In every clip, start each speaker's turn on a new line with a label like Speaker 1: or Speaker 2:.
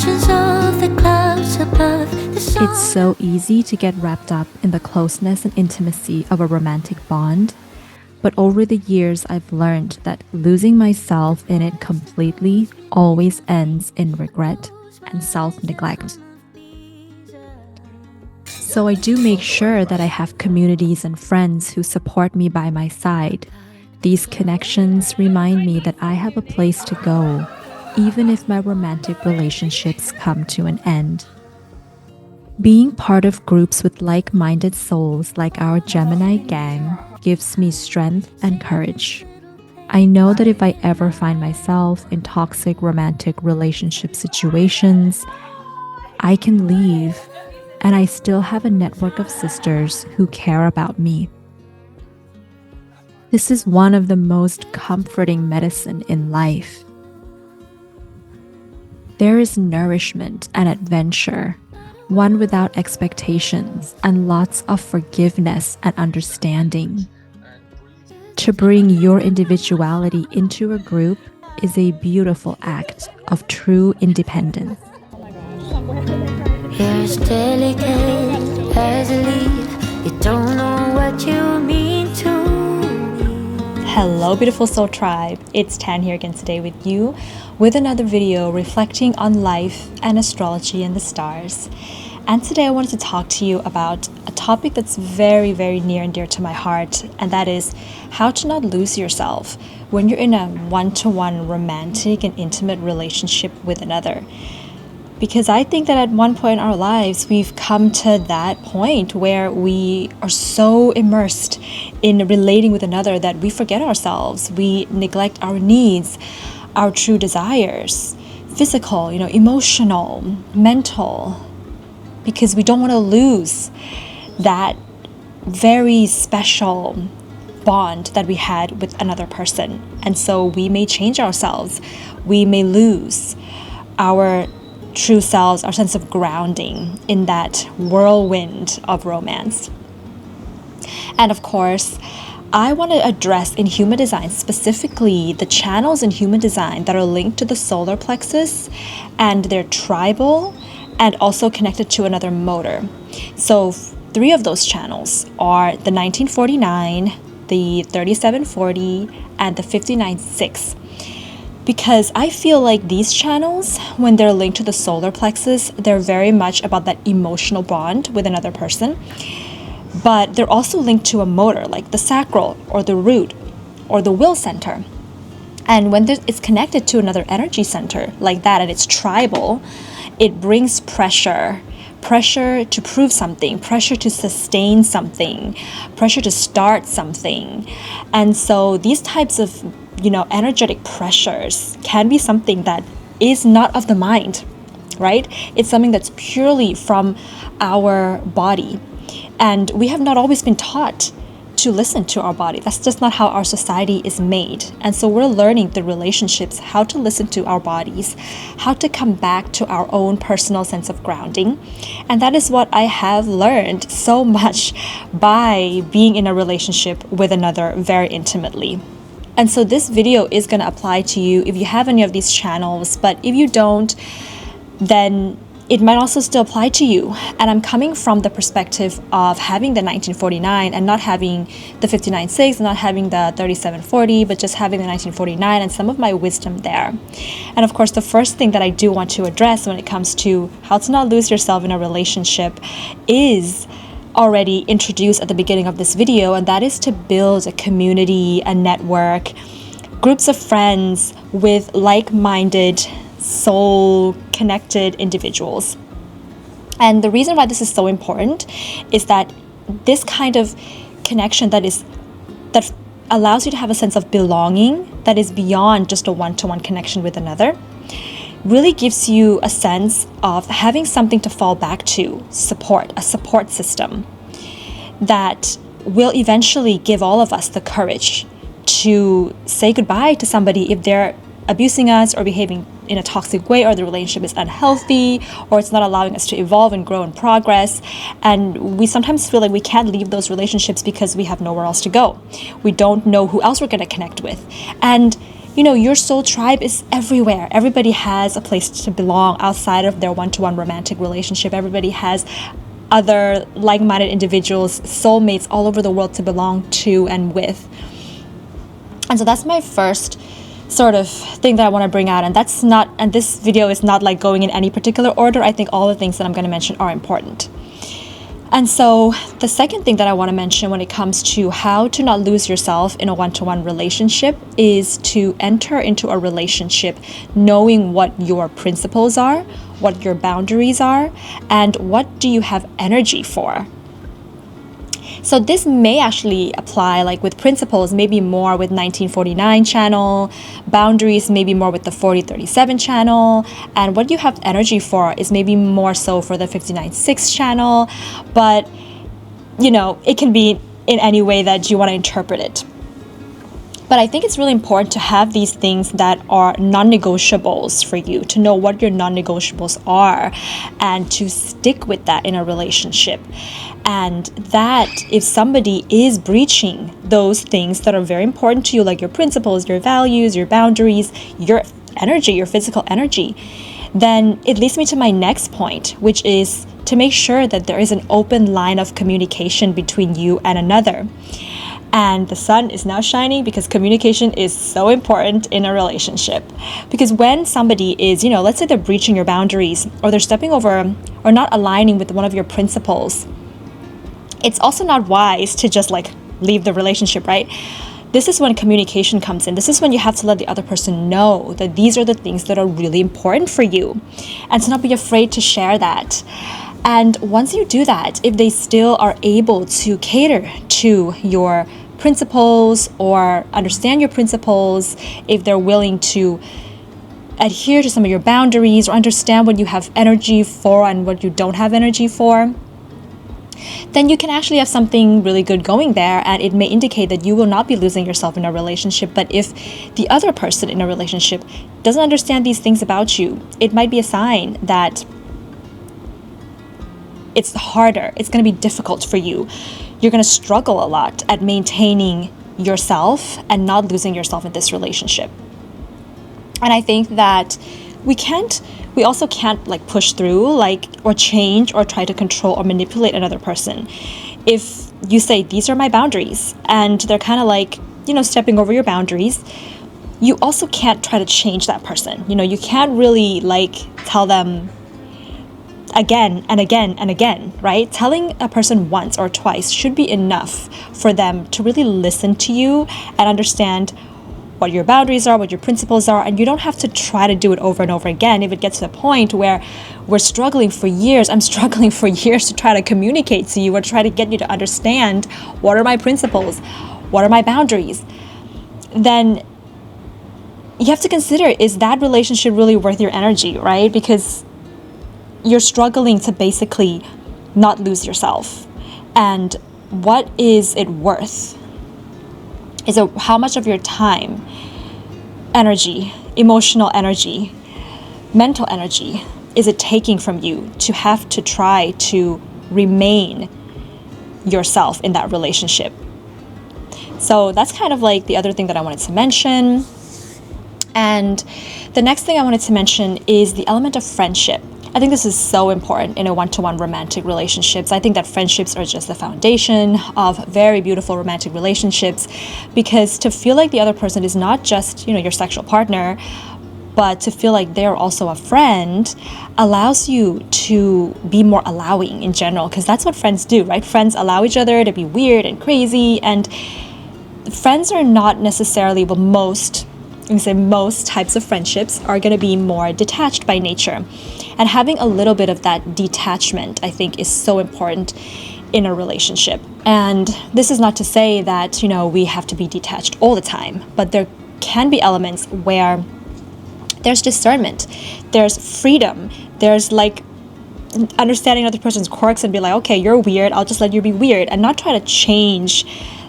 Speaker 1: reflections of the clouds above the sun.
Speaker 2: It's so easy to get wrapped up in the closeness and intimacy of a romantic bond, but over the years I've learned that losing myself in it completely always ends in regret and self-neglect. So I do make sure that I have communities and friends who support me by my side. These connections remind me that I have a place to go, even if my romantic relationships come to an end. Being part of groups with like-minded souls like our Gemini gang gives me strength and courage. I know that if I ever find myself in toxic romantic relationship situations, I can leave, and I still have a network of sisters who care about me. This is one of the most comforting medicine in life. There is nourishment and adventure, one without expectations, and lots of forgiveness and understanding. To bring your individuality into a group is a beautiful act of true independence.
Speaker 1: You're as delicate as a leaf. You don't know what you mean to me.
Speaker 3: Hello beautiful soul tribe, it's Tan here again today with you with another video reflecting on life and astrology and the stars. And today I wanted to talk to you about a topic that's very, very near and dear to my heart, and that is how to not lose yourself when you're in a one-to-one romantic and intimate relationship with another. Because I think that at one point in our lives, we've come to that point where we are so immersed in relating with another that we forget ourselves. We neglect our needs, our true desires, physical, emotional, mental, because we don't want to lose that very special bond that we had with another person. And so we may change ourselves. We may lose our true selves, our sense of grounding in that whirlwind of romance. And of course, I want to address in human design, specifically the channels in human design that are linked to the solar plexus, and they're tribal and also connected to another motor. So 3 of those channels are the 1949, the 3740, and the 59-6. Because I feel like these channels, when they're linked to the solar plexus, they're very much about that emotional bond with another person. But they're also linked to a motor, like the sacral or the root or the will center. And when it's connected to another energy center like that, and it's tribal, it brings pressure to prove something, pressure to sustain something, pressure to start something. And so these types of energetic pressures can be something that is not of the mind, right? It's something that's purely from our body. And we have not always been taught to listen to our body. That's just not how our society is made. And so we're learning the relationships, how to listen to our bodies, how to come back to our own personal sense of grounding. And that is what I have learned so much by being in a relationship with another very intimately. And so this video is going to apply to you if you have any of these channels, but if you don't, then it might also still apply to you. And I'm coming from the perspective of having the 1949 and not having the 59-6, not having the 3740, but just having the 1949 and some of my wisdom there. And of course, the first thing that I do want to address when it comes to how to not lose yourself in a relationship is already introduced at the beginning of this video, and that is to build a community, a network, groups of friends with like-minded, soul-connected individuals. And the reason why this is so important is that this kind of connection that allows you to have a sense of belonging that is beyond just a one-to-one connection with another really gives you a sense of having something to fall back to, a support system that will eventually give all of us the courage to say goodbye to somebody if they're abusing us or behaving in a toxic way, or the relationship is unhealthy, or it's not allowing us to evolve and grow and progress. And we sometimes feel like we can't leave those relationships because we have nowhere else to go. We don't know who else we're going to connect with. And your soul tribe is everywhere. Everybody has a place to belong outside of their one-to-one romantic relationship. Everybody has other like-minded individuals, soulmates all over the world to belong to and with. And so that's my first sort of thing that I want to bring out. And this video is not like going in any particular order. I think all the things that I'm going to mention are important. And so the second thing that I want to mention when it comes to how to not lose yourself in a one-to-one relationship is to enter into a relationship knowing what your principles are, what your boundaries are, and what do you have energy for. So this may actually apply like with principles, maybe more with 1949 channel, boundaries maybe more with the 4037 channel, and what you have energy for is maybe more so for the 596 channel, but it can be in any way that you want to interpret it. But I think it's really important to have these things that are non-negotiables for you, to know what your non-negotiables are and to stick with that in a relationship. And that if somebody is breaching those things that are very important to you, like your principles, your values, your boundaries, your energy, your physical energy, then it leads me to my next point, which is to make sure that there is an open line of communication between you and another. And the sun is now shining because communication is so important in a relationship. Because when somebody is, let's say they're breaching your boundaries or they're stepping over or not aligning with one of your principles, it's also not wise to just like leave the relationship, right? This is when communication comes in. This is when you have to let the other person know that these are the things that are really important for you and to not be afraid to share that. And once you do that, if they still are able to cater to your principles or understand your principles, if they're willing to adhere to some of your boundaries or understand what you have energy for and what you don't have energy for, then you can actually have something really good going there, and it may indicate that you will not be losing yourself in a relationship. But if the other person in a relationship doesn't understand these things about you, it might be a sign that it's harder. It's going to be difficult for you. You're going to struggle a lot at maintaining yourself and not losing yourself in this relationship. And I think that we also can't like push through or change or try to control or manipulate another person. If you say, these are my boundaries, and they're kind of like, stepping over your boundaries, you also can't try to change that person. You can't really tell them again and again and again, right? Telling a person once or twice should be enough for them to really listen to you and understand what your boundaries are, what your principles are, and you don't have to try to do it over and over again. If it gets to the point where we're struggling for years, I'm struggling for years to try to communicate to you or try to get you to understand what are my principles, what are my boundaries, then you have to consider, is that relationship really worth your energy, right? Because you're struggling to basically not lose yourself. And what is it worth? Is it how much of your time, energy, emotional energy, mental energy is it taking from you to have to try to remain yourself in that relationship? So that's kind of like the other thing that I wanted to mention. And the next thing I wanted to mention is the element of friendship. I think this is so important in a one-to-one romantic relationships. I think that friendships are just the foundation of very beautiful romantic relationships, because to feel like the other person is not just, your sexual partner, but to feel like they're also a friend allows you to be more allowing in general, because that's what friends do, right? Friends allow each other to be weird and crazy, and friends are not necessarily most types of friendships are going to be more detached by nature. And having a little bit of that detachment, I think, is so important in a relationship. And this is not to say that, we have to be detached all the time, but there can be elements where there's discernment, there's freedom, there's understanding another person's quirks and be like, okay, you're weird, I'll just let you be weird, and not try to change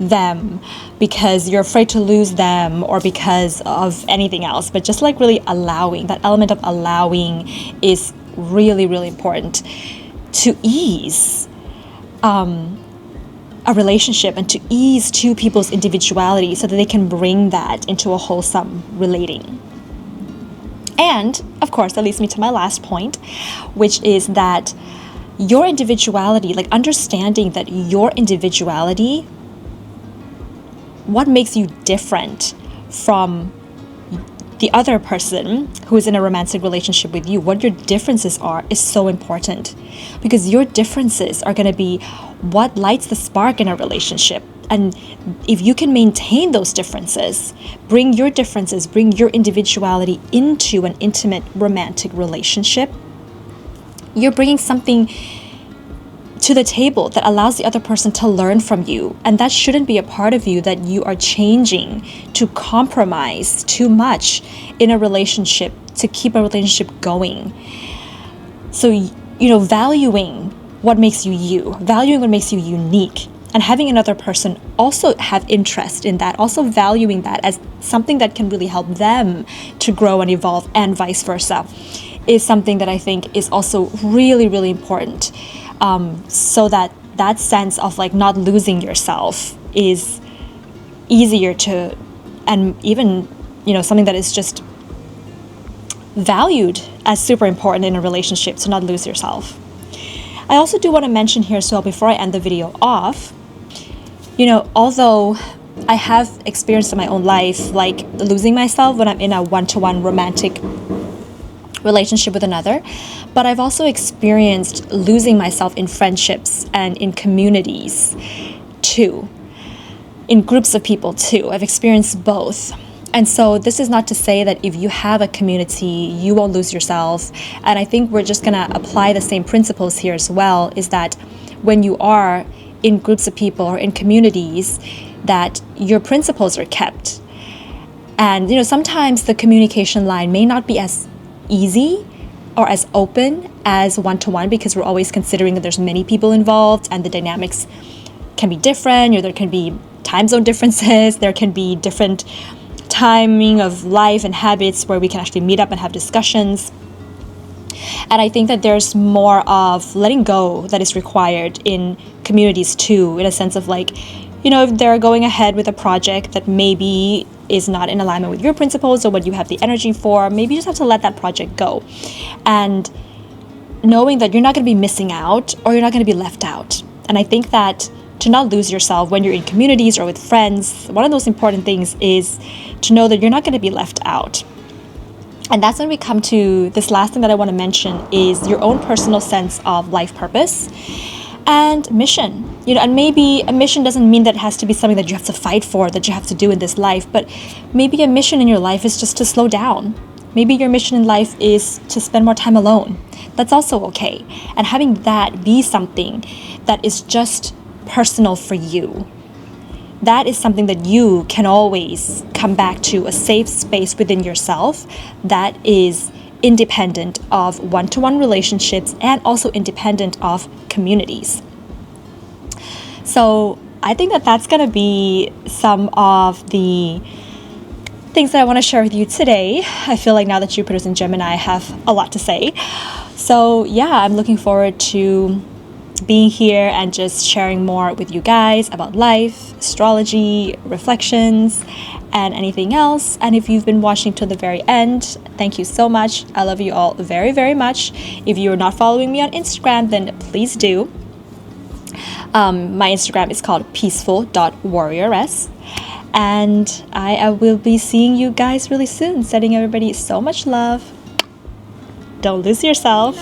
Speaker 3: them because you're afraid to lose them or because of anything else, but just really allowing. That element of allowing is really, really important to ease a a relationship and to ease two people's individuality so that they can bring that into a wholesome relating. And of course, that leads me to my last point, which is that your individuality, like understanding that your individuality, what makes you different from the other person who is in a romantic relationship with you, what your differences are, is so important, because your differences are going to be what lights the spark in a relationship. And if you can maintain those differences, bring your individuality into an intimate romantic relationship, you're bringing something to the table that allows the other person to learn from you. And that shouldn't be a part of you that you are changing to compromise too much in a relationship to keep a relationship going. So, valuing what makes you you, valuing what makes you unique, and having another person also have interest in that, also valuing that as something that can really help them to grow and evolve, and vice versa, is something that I think is also really, really important. So that sense of like not losing yourself is easier to, and even, something that is just valued as super important in a relationship, to not lose yourself. I also do want to mention here as well, before I end the video off, although I have experienced in my own life, like losing myself when I'm in a one-to-one romantic relationship with another, but I've also experienced losing myself in friendships and in communities too, in groups of people too. I've experienced both. And so this is not to say that if you have a community, you won't lose yourself. And I think we're just going to apply the same principles here as well, is that when you are in groups of people or in communities, that your principles are kept. And, sometimes the communication line may not be as easy or as open as one-to-one, because we're always considering that there's many people involved and the dynamics can be different, there can be time zone differences, there can be different timing of life and habits where we can actually meet up and have discussions. And I think that there's more of letting go that is required in communities too, in a sense of like, if they're going ahead with a project that maybe is not in alignment with your principles or what you have the energy for, maybe you just have to let that project go. And knowing that you're not going to be missing out or you're not going to be left out. And I think that to not lose yourself when you're in communities or with friends, one of those important things is to know that you're not going to be left out. And that's when we come to this last thing that I want to mention, is your own personal sense of life purpose and mission. And maybe a mission doesn't mean that it has to be something that you have to fight for, that you have to do in this life, but maybe a mission in your life is just to slow down. Maybe your mission in life is to spend more time alone. That's also okay. And having that be something that is just personal for you, that is something that you can always come back to, a safe space within yourself that is independent of one-to-one relationships and also independent of communities. So I think that that's going to be some of the things that I want to share with you today. I feel like now that Jupiter's in Gemini, I have a lot to say. So yeah, I'm looking forward to being here and just sharing more with you guys about life, astrology, reflections, and anything else. And if you've been watching to the very end, thank you so much. I love you all very, very much. If you're not following me on Instagram, then please do. My Instagram is called peaceful.warrioress. And I will be seeing you guys really soon. Sending everybody so much love. Don't lose yourself.